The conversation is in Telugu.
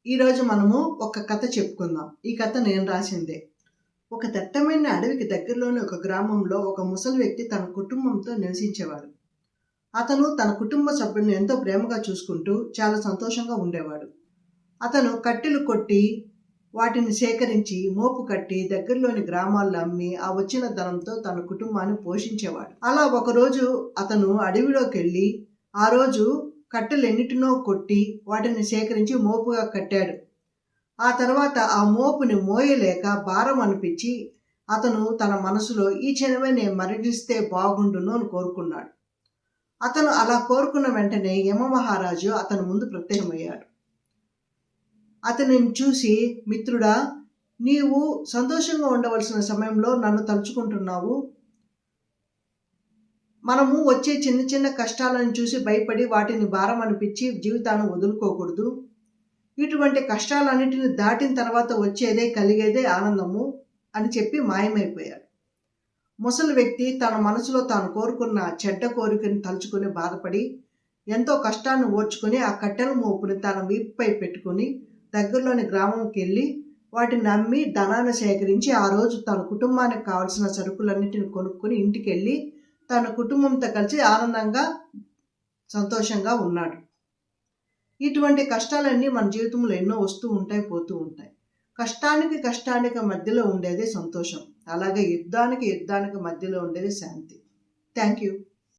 ఈరోజు మనము ఒక కథ చెప్పుకుందాం. ఈ కథ నేను రాసిందే. ఒక దట్టమైన అడవికి దగ్గరలోని ఒక గ్రామంలో ఒక ముసలి వ్యక్తి తన కుటుంబంతో నివసించేవాడు. అతను తన కుటుంబ సభ్యులను ఎంతో ప్రేమగా చూసుకుంటూ చాలా సంతోషంగా ఉండేవాడు. అతను కట్టెలు కొట్టి వాటిని సేకరించి మోపు కట్టి దగ్గరలోని గ్రామాల్లో అమ్మి ఆ వచ్చిన ధనంతో తన కుటుంబాన్ని పోషించేవాడు. అలా ఒకరోజు అతను అడవిలోకి వెళ్ళి ఆ రోజు కట్టెలెన్నిటినో కొట్టి వాటిని సేకరించి మోపుగా కట్టాడు. ఆ తర్వాత ఆ మోపుని మోయలేక భారం అనిపించి అతను తన మనసులో ఈ క్షణమే నేను మరణిస్తే బాగుండును అని కోరుకున్నాడు. అతను అలా కోరుకున్న వెంటనే యమమహారాజు అతని ముందు ప్రత్యక్షమయ్యాడు. అతనిని చూసి, మిత్రుడా, నీవు సంతోషంగా ఉండవలసిన సమయంలో నన్ను తలుచుకుంటున్నావు. మనము వచ్చే చిన్న చిన్న కష్టాలను చూసి భయపడి వాటిని భారం అనిపించి జీవితాన్ని వదులుకోకూడదు. ఇటువంటి కష్టాలన్నిటిని దాటిన తర్వాత వచ్చేదే కలిగేదే ఆనందము అని చెప్పి మాయమైపోయాడు. ముసలి వ్యక్తి తన మనసులో తాను కోరుకున్న చెడ్డ కోరికను తలుచుకుని బాధపడి ఎంతో కష్టాన్ని ఓర్చుకుని ఆ కట్టెల మోపుని తన వీపుపై పెట్టుకుని దగ్గరలోని గ్రామంకి వెళ్ళి వాటిని అమ్మి ధనాన్ని సేకరించి ఆ రోజు తన కుటుంబానికి కావాల్సిన సరుకులన్నిటిని కొనుక్కొని ఇంటికి వెళ్ళి తన కుటుంబంతో కలిసి ఆనందంగా సంతోషంగా ఉన్నాడు. ఇటువంటి కష్టాలన్నీ మన జీవితంలో ఎన్నో వస్తూ ఉంటాయి, పోతూ ఉంటాయి. కష్టానికి మధ్యలో ఉండేది సంతోషం. అలాగే యుద్ధానికి మధ్యలో ఉండేది శాంతి. Thank you.